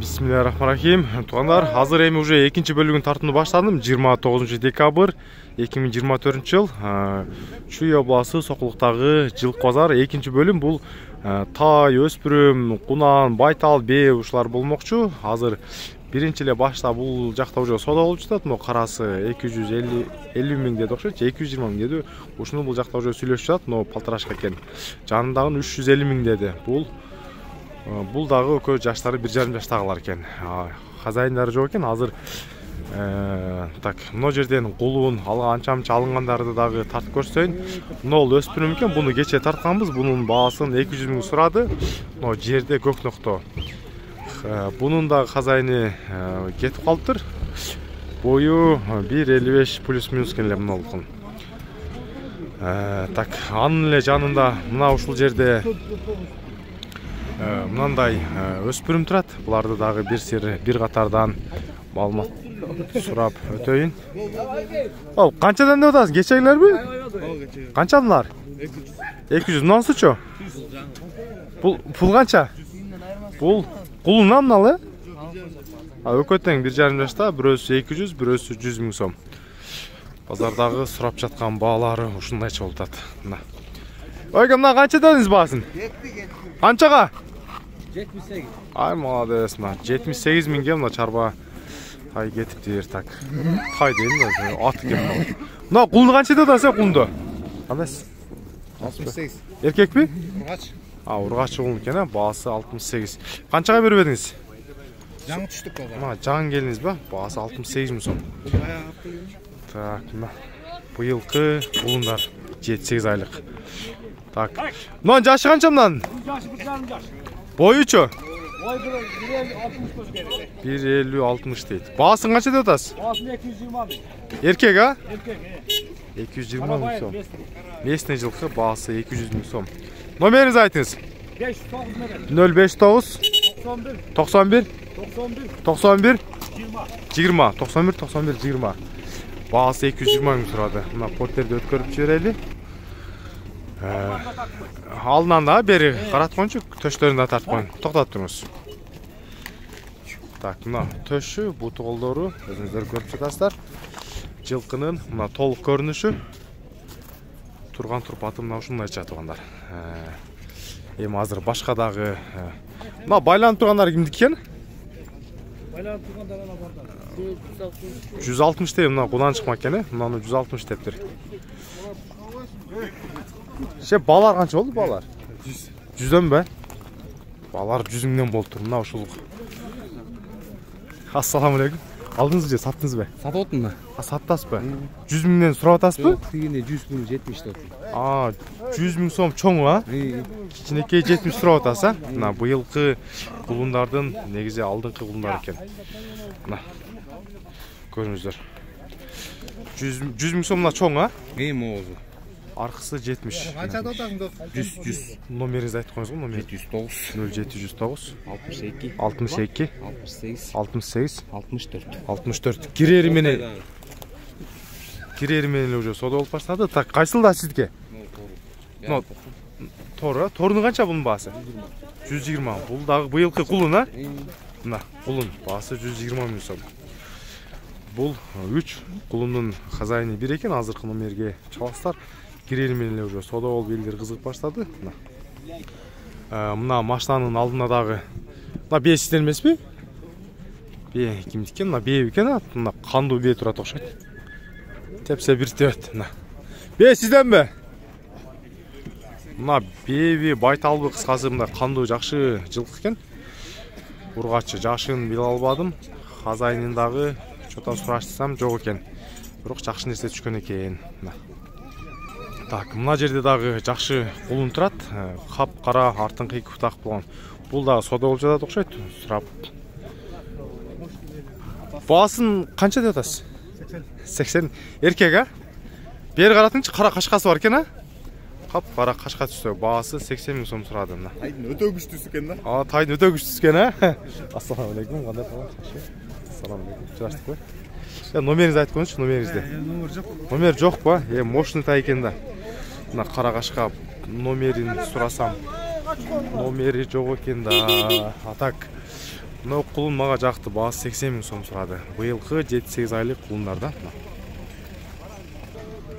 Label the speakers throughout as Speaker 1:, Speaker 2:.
Speaker 1: Бисмиллахиррахманиррахим. Тугандар, азыр эми уже экинчи бөлүгүн тартууну баштадым. 29 декабрь 2024 жыл. Чүй областы Сокулуктагы жылкы базар экинчи бөлүм. Бул тай, өспүрүм, кунан, байтал, бээ ушулар болмокчу. Азыр биринчи эле башта бул жакта уже соода болуп жатат. Мына карасы 250 миң деди окшойт, 220 миң деди. Ушуну бул жакта уже сүйлөшүп жатат. Но палтырашка экен. Жанындагы 350 миң деди. Бул дагы экөө жаштары 1,5 жаштагылар экен. Хазайындары жок экен. Азыр так, мына жерден кулун анча-мынча алынгандарды дагы тартып көрсөтөйүн. Мына өспүрүм экен. Буну кече тартканбыз. Бунун баасын 200 миң сурады. Мына жерде Көкнөктө. Бунун да хазайыны кетип калыптыр. Бою 1,55 плюс-минус келе мына улкун. Так, анын эле жанында мына ушул жерде мындай өспүрүм турат. Буларды дагы бир катардан маалымат сурап өтөйүн. Канчадан деп атасыз? Кечегилерби? Канчалар? 200. Мынансычы? Пул канча? Бул кулунан мыналы? Өкөтең 1,5 жашта, бирөөсү 200, бирөөсү 100 миң сом. Базардагы сурап жаткан баалары ушундайча болуп атат. Мына. Ойга, мына канча дедиңиз баасын? Канчага?
Speaker 2: 78.
Speaker 1: Ай, молодец, мына 78 миңге мына чарба тай кетиптир. Так. Тай дейм да, ат экен. Мына кулду канча деп атасыз, кулду? Кандайсыз?
Speaker 2: 68.
Speaker 1: Эркекпи?
Speaker 2: Ургач.
Speaker 1: Ургач кул экен, баасы 68. Канчага берип едиңиз?
Speaker 2: Жаңы түштүк базар.
Speaker 1: Мына жаңы келдиңиз ба? Баасы 68 миң сом. Так, мына быйылкы кулундар 7-8 айлык. Так. Мына жашы канча мынан?
Speaker 2: Жашы 1,5 жаш.
Speaker 1: Бойучу?
Speaker 2: Бой 1,50-60 керек.
Speaker 1: 1,50-60 дейт. Баасын канча деп атасыз?
Speaker 2: Баасын 220 миң.
Speaker 1: Эркек, а?
Speaker 2: Эркек.
Speaker 1: 220 миң сом. Местный жылкы баасы 200 миң сом. Номериңизди айтыңыз. 059 91 91 20 91 20. Баасы 220 миң сурады. Мына портерди өткөрүп жиберели. Алдынан да бери каратып коюнчу, төштөрүн да тартып коюн. Токтотуп туруңуз. Так, мына төшү, буту колдору өзүңүздөр көрүп жатасыздар. Жылкынын мына толук көрүнүшү. Турган турпаты мына ушундайча тугандар. Эми азыр башка дагы мына байланып тургандар кимдики экен?
Speaker 2: Байланып тургандар ана барда.
Speaker 1: 160 деп мына кудан чыкмак экен, мынаны 160 дептир. Балар канча болду балар? 100дөн бе? Балар 100 миңден болуптур. Мына ушул. Ассаламу алейкум. Алдыңыз же саттыңыз бе?
Speaker 2: Сатып отмун да.
Speaker 1: Саттасызбы? 100 миңден сурап атасызбы?
Speaker 2: Жок, тигине 100 миң 70 деп.
Speaker 1: 100 миң сом чоңу, а? Кичинекей 70 сурап атасыз, а? Мына быйылкы кулундардын негизи алдыңкы кулундар экен. Мына. Көрүңүздөр. 100 миң сом мына чоң, а?
Speaker 2: Моозу.
Speaker 1: Аркысы 70.
Speaker 2: Канча деп атасың дос?
Speaker 1: 100. Номериңизди айтып коюңуз го, номер
Speaker 2: 709
Speaker 1: 0709
Speaker 2: 62
Speaker 1: 62
Speaker 2: 68
Speaker 1: 68
Speaker 2: 64.
Speaker 1: 64. Кирери менен уже соода болуп баштады. Так, кайсыл сиздики? Тору, торунун канча бунун баасы? 120. Бул дагы быйылкы кулун, а? Мына, кулун баасы 120 миң сом. Бул 3 кулундун хазайыны бир экен, азыркы номерге чаласыздар. Кирери менен уже соода болуп элдер кызыгып баштады. Мына машинанын алдына дагы мына бээ сиздер эмеспи? Бээ кимдики? Мына бээ экен, а? Мына кандуу бээ турат окшойт. Тепсе бир тебет. Мына. Бээ сизденби? Мына бээби, байталбы, кыскасы мында кандуу жакшы жылкы экен. Ургачы жашын биле албадым. Хазайынын дагы чотон сураштырсам жок экен. Бирок жакшы нерсе түшкөн экен. Так, мына жерде дагы жакшы кулун турат. Кап-кара артыңкы эки бутак болгон. Бул дагы соода болуп жатат окшойт. Сурап. Баасын канча деп атасыз? 80. Эркек, а? Бери каратыңчы, кара кашкасы бар экен, а? Кап-кара кашка түстө. Баасы 80 миң сом сурады мына.
Speaker 2: Тайдын өтө күчтүүсү экен да.
Speaker 1: Тайдын өтө күчтүүсү экен, а? Ассаламу алейкум. Кандай болот? Ассаламу алейкум. Чыраштыкпы? Номериңизди айтып коюңузчу, номериңизди. Номер жок. Номер жокпу? Мощный тай экен да. Мына кара кашка номерин сурасам. Номери жок экен да. Так. Мына кулун мага жакты, баасы 80 000 сом сурады. Быйылкы 7-8 айлык кулундардан.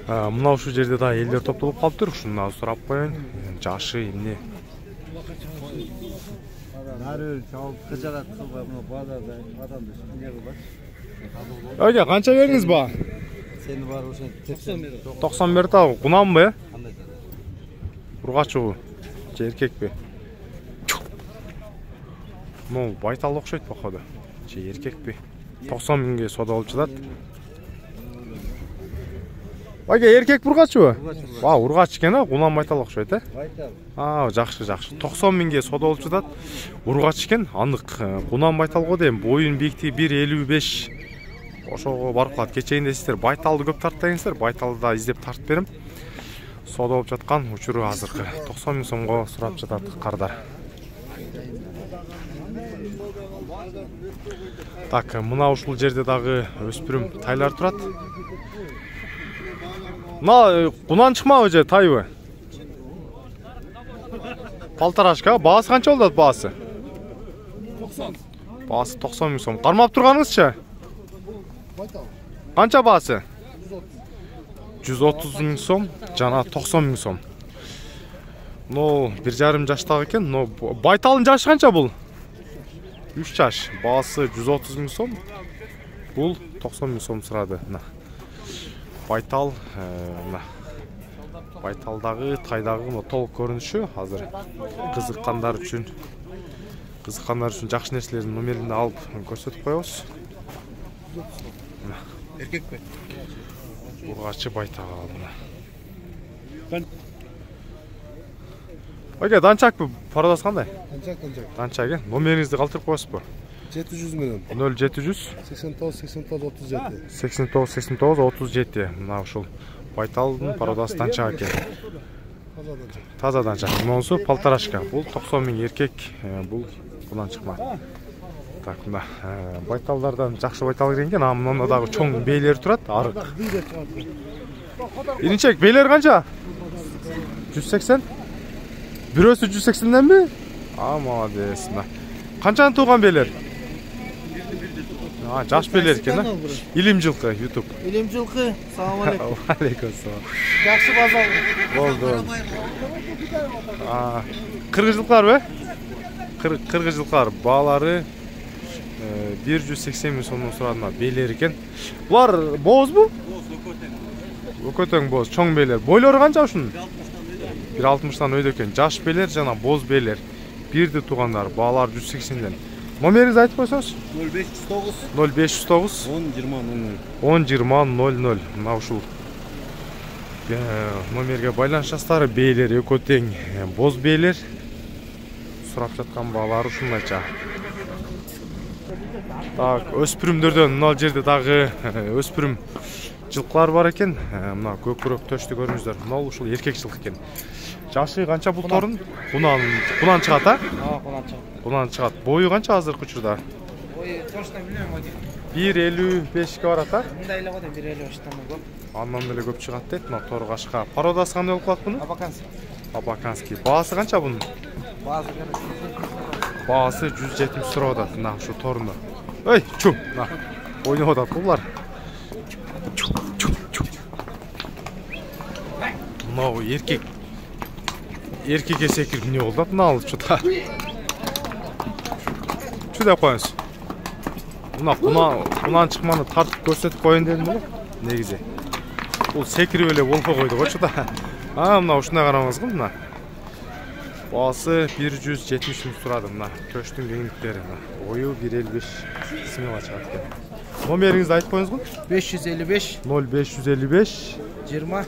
Speaker 1: Мына ушул жерде да элдер топтолуп калыптыр. Ушуну сурап коеюн. Жашы эмне? Öyle kança veriniz ba?
Speaker 3: Seni var o şey
Speaker 1: 90 berdi abi. Kunan mı? Urgaç o. Erkek be. No, baytal okşayt bakada. Erkek be. 90 000'ge soda alıp çıdat. Aga erkek urgaç o. Ba, urgaç eкен ha, kunan baytal okşayt ha.
Speaker 3: Baytal.
Speaker 1: Жакшы. 90 000'ge soda alıp çıdat. Urgaç eкен, anık. Kunan baytal go deyim. Boyun biyiktigi 1.55. Ошого барып калат. Кечегинде сиздер байталды көп тарттыңыздар. Байталды да издеп тартып берем. Сода болуп жаткан учуру азыркы 90 000 сомго сурап жатат кардар. Так, мына ушул жерде дагы өспүрүм тайлар турат. Мына кунан чыкмабы же тайбы? Полторашка. Баасы канча болот баасы?
Speaker 2: 90.
Speaker 1: Баасы 90 000 сом. Кармап турганыңызчы? Kança bası? 130 000 сом, жана 90 000 сом. No, 1,5 жаштагы экен. No, байталдын жашы канча бул? 3 жаш. Баасы 130 000 сом. Бул 90 000 сом сурады. Байтал, байталдагы, тайдагы толук көрүнүшү азыр кызыккандар үчүн жакшы нерселердин номерин алып көрсөтүп коебуз.
Speaker 2: Erkek be.
Speaker 1: Urgaçı baytağı aldı. Oke, dançak mı? Paradas kanday?
Speaker 2: Dançak.
Speaker 1: Dançak ya. Numaranızı kaldırıp koyasın bu.
Speaker 2: 700 milyon.
Speaker 1: 0700
Speaker 2: 89 37.
Speaker 1: 89 37. Mına uşul baytalдын paradas dançak eкен. Таза dançak. Монсу полторашка. Бул 90 000 эркек, бул bundan çıkma. Так, мына байталдардан жакшы байтал кирген, мында дагы чоң бейлер турат, арык. Иринчек, бейлер канча? 180. Бирөөсү 180ден би? Молодец. Канчаны тууган бейлер? Жаш бейлер экен, а? Илим жылкы, YouTube.
Speaker 3: İlim жылкы. Салам алейкум.
Speaker 1: Алейкум салам.
Speaker 3: Жакшы базар.
Speaker 1: Болду. Кыргыз жылкылар бе? Кыргыз жылкылар баалары 180 000 сомдон сурадына бейлер экен. Булар боозбу? Өкөтөң боз, чоң бейлер. Бойлору канча ушунун? 1.60-тан өйдө экен. Жаш бейлер жана боз бейлер. Бирди туугандар, баалар 180ден. Номеринизди айтып койсоңуз? 0509 102000. Мына ушул номерге байланышасыздар. Бейлер өкөтөң, боз бейлер. Сурап жаткан баалар ушундайча. Так, өспүрүмдөрдөн мына жерде дагы өспүрүм жылкылар бар экен. Мына көкүрөк төштү көрүңүздөр. Мына ушул эркек жылкы экен. Жашы канча бул торун? Кунан чыгат, а?
Speaker 3: Кунан чыгат.
Speaker 1: Кунан чыгат. Бою канча азыркы учурда?
Speaker 3: Бою точно билбейм.
Speaker 1: 1.55 барат, а?
Speaker 3: Мындай эле го да 1.55-тан көп.
Speaker 1: Андан деле көп чыгат дейт. Мына тор кашка. Пародасы кандай болуп калат мунун?
Speaker 3: Абаканский.
Speaker 1: Абаканский. Баасы канча бунун? Баасы 170 сурап атат мына ушу торунду. Ой, чу. На. Ойноп атат булар. Мына эркек. Эркекке секирип эмне болду? Мына алып чута. Чу деп коюңуз. Мына кунан чыкманы тартып көрсөтүп коеюн дедим эле. Негизи. Бул секирип эле болбой койду го чута. Мына ушундай караңызгы мына. Баасы 170 000 сурады мына. Төштүн кеңдиктери мына. Бою 1.55 смело чыгат экен. Номериңизди айтып коюңузгу?
Speaker 3: 555
Speaker 1: 0555
Speaker 3: 20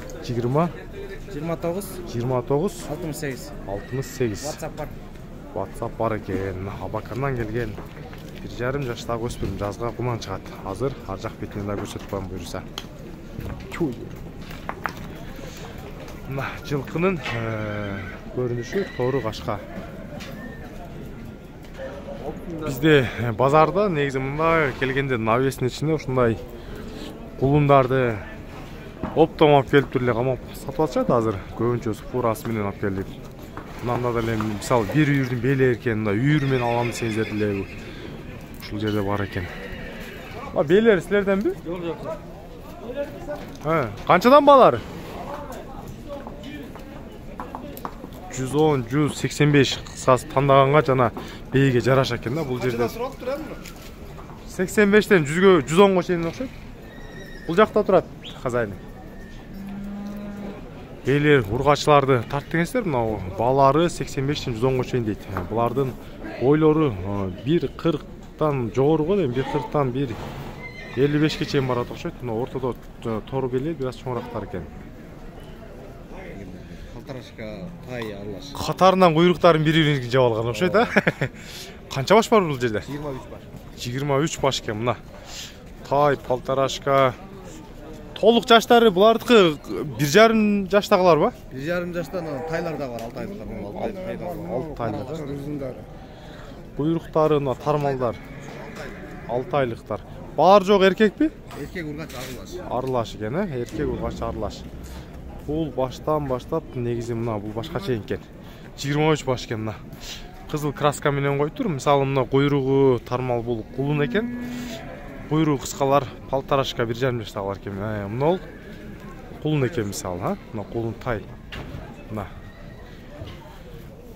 Speaker 1: 29
Speaker 3: 68.
Speaker 1: 68. WhatsApp бар экен. Абакандан келген 1,5 жаштагы өспүрүм жазга кунан чыгат. Азыр ар жак бетинен да көрсөтүп коем буюрса. Мына жылкынын көрүнүшү тору кашка. Бизде базарда негизи мында келгенде навестин ичинде ушундай кулундарды оптом алып келип туруп эле камап сатып атышат азыр. Көбүнчөсү фурасы менен алып келип. Мында деле мисалы бир үйүрдүн бейлери экен, мында үйүр менен алам десеңиздер деле ушул жерде бар экен. Beylер силерденби?
Speaker 3: Жок.
Speaker 1: Канчадан балар? 110, 185 кысасы тандаганга жана бейге жараша экен да бул жерде. 85тен 100га 110га чейин окшойт. Бул жакта турат хозяин. Beylер ургачыларды тарт дегенсиздер, мына балары 85тен 110га чейин дейт. Булардын бойлору 1.40тан жогору го дейм, 1.40тан 1.55ке чейин барат окшойт. Мына ортодо тору beylер бир аз чоңурактар экен.
Speaker 3: Калтарашка тай аралаш.
Speaker 1: Катарынан куйруктарын бири-бирин жаап алган окшойт, а? Канча баш бар бул жерде?
Speaker 3: 23 баш.
Speaker 1: 23 баш экен мына. Тай, полторашка. Толук жаштары булардыкы 1,5 жаштагылар ба?
Speaker 3: 1,5 жаштан тайлар да бар, 6 айлыктар,
Speaker 1: 6 айлыктар.
Speaker 2: Uzundары.
Speaker 1: Куйруктары мына тармалдар. 6 айлыктар. Бар жок эркекпи?
Speaker 3: Эркек ургач аралаш.
Speaker 1: Аралаш экен, эркек ургач аралаш. Бул баштан баштап негизи мына бул башка чейин экен. 23 баш экен мына. Кызыл краска менен койтур. Мисалы мына куйругу тармал бул кулун экен. Куйругу кыскалар полторашка 1,5 жаштагылар экен. Мына ол кулун экен мисалы, мына кулун тай. Мына.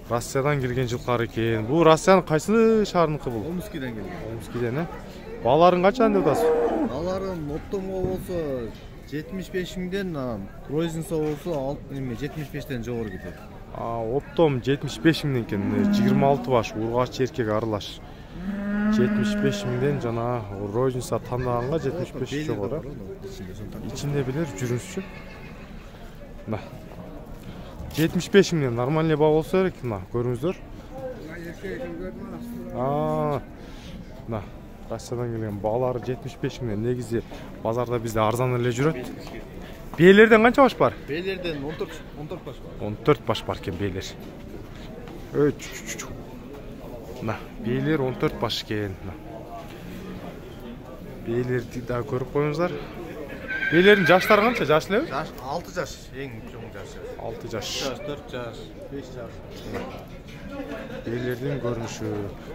Speaker 1: Россиядан келген жылкар экен. Бул Россиянын кайсы шаарыныкы бул?
Speaker 3: Омскиден келген.
Speaker 1: Омскиден, Баларын канчадан деп атасыз?
Speaker 3: Баларын оптомго болсо 75 миңден, розница болсо 75тен жогору кетет.
Speaker 1: Оптом 75 миңден экен, 26 баш ургач эркек аралаш. 75 миңден жана розница тандаганга 75 жогору. Ичинде билер жүрүнсү. Мына. 75 миңден нормальный баа болсо керек, мына көрүңүздөр. Мына Россиядан келген балары 75 миңден, негизи базарда бизде арзан эле жүрөт. Beylерден канча баш бар?
Speaker 3: Beylерден 14 баш бар.
Speaker 1: 14 баш бар экен beylер. Мына, beylер 14 баш экен. Beylерди да көрүп коюңуздар. Beylердин жаштары канча? Жаш элеби?
Speaker 3: 6 жаш, эң чоң жашы.
Speaker 1: 6 жаш.
Speaker 3: 4 жаш, 5 жаш.
Speaker 1: Beylердин көрүнүшү.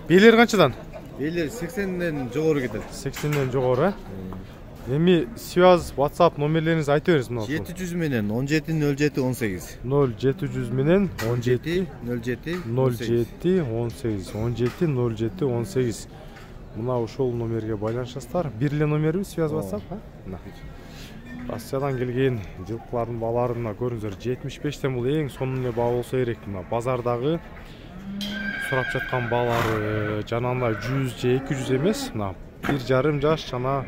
Speaker 1: Beylер канчадан?
Speaker 3: Beylер 80ден жогору кетет.
Speaker 1: 80ден жогору, Эми связь WhatsApp номерлериңизди айтып бериңиз мына.
Speaker 3: 700 менен 17 07 18.
Speaker 1: 0700 менен 17
Speaker 3: 07
Speaker 1: 18. 17 07 18. Мына ошол номерге байланышасыздар. Бир эле номерби связь WhatsApp, Мына. Россиядан келген жылкылардын баларына көрүңүздөр, 75тен бул эң сонун эле баа болсо керек. Мына базардагы сурап жаткан баалары жанагындай 100 же 200 эмес, мына 1,5 жаш жана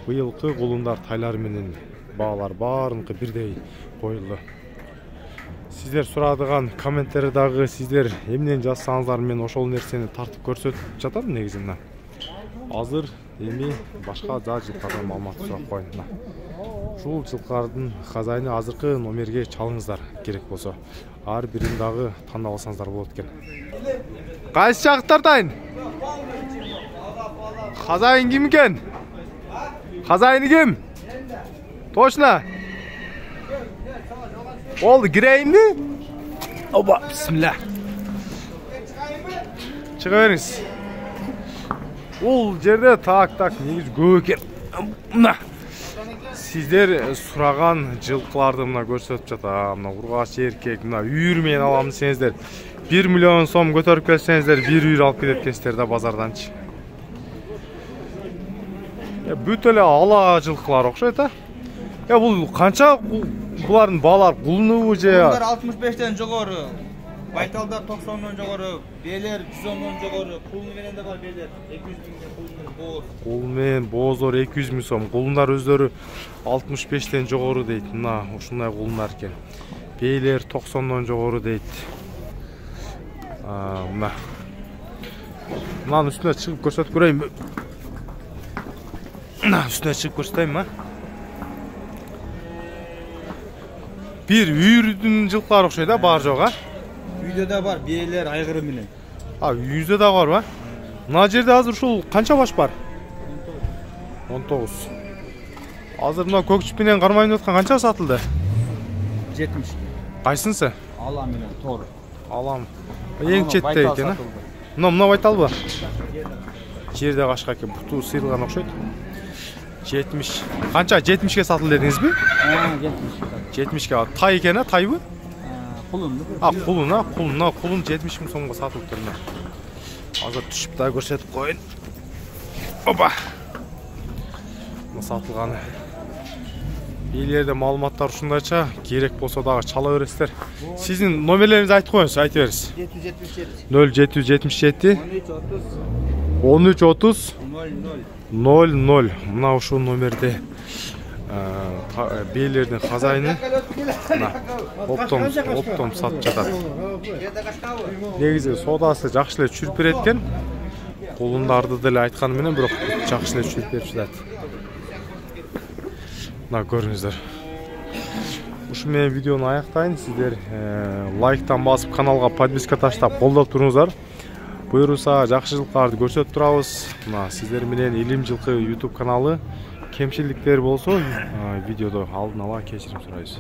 Speaker 1: быйылкы кулундар тайлар менен баалар баарыныкы бирдей коюлду. Сиздер сурадыган комменттерде дагы сиздер эмнени жазсаңыздар мен ошол нерсени тартып көрсөтүп жатам негизи мына. Азыр эми башка да жылкардан маалымат сурап коеюн. Ушул жылкардын хозяйыны азыркы номерге чалыңыздар керек болсо. Ар бирин дагы тандап алсаңыздар болот экен. Кайсы жактардайын? Хозяин ким экен? Хозяйны ким? Точно. Oldu gireyimdi. Oba bismillah. Çıka veriniz. Ol жерде так негиз көп экен. Мына. Сиздер сураган жылкыларды мына көрсөтүп жатам. Мына ургач эркек, мына үйүр менен алам десеңиздер 1 миллион сом көтөрүп келсеңиздер бир үйүр алып кетет экенсиздер да базарданчы. Бүт эле ала жылкылар окшойт, бул канча булардын баалар кулунубу же?
Speaker 4: Булар 65тен жогору, байталдар 90дон жогору, beylер 110дон жогору, кулун менен да бар beylер 200 миңден кулун бооз.
Speaker 1: Кул менен бооздор 200 миң сом, кулундар өздөрү 65тен жогору дейт. Мына ушундай кулундар экен. Beylер 90дон жогору дейт. Мына. Мынанын үстүнө чыгып көрсөтүп көрөйүнбү? Üstüne çıkıp göstereyim mi? Bir үйүрдүн жылкылары окшойт, бар жок,
Speaker 4: Үйдө да бар beylер айгыры менен.
Speaker 1: Үйдө да бар ба? Мына жерде азыр ушул канча баш бар? 19. Азыр мына көкчүп менен кармайын өткөн канча сатылды?
Speaker 4: 70.
Speaker 1: Кайсынсы?
Speaker 4: Алам менен тор.
Speaker 1: Алам. Эң четте экен, Мына байталбы? жерде кашка экен, буту сыйылган окшойт. 70. Канча 70ке сатылды дедиңизби? 70ке. Тай экен, тайбы?
Speaker 4: Кулун.
Speaker 1: Кулун 70 миң сомго сатылып тур мына. Азыр түшүп да көрсөтүп коюн. Опа. Мына сатылганы. Бийлерде маалыматтар ушундайча, керек болсо дагы чала бересиздер. Сиздин номерлериңизди айтып коюңуз, айта бериңиз. 0777 1330 00. Мына ушул номерде бийлердин хазайыны оптом сатып жатат. Негизи содасы жакшы эле чүрүп берет экен. Кулундарды деле айтканы менен, бирок жакшы эле чүрүп берип жатат. Мына көрүңүздөр. Ушу менен видеону аяктайын. Сиздер лайктан басып, каналга подписка таштап колдоп туруңуздар. Буюрса жакшылыктарды көрсөтүп турабыз. Мына сиздер менен Илим жылкы YouTube каналы кемчиликтер болсо, видеодо алдын ала кечирим сурайбыз.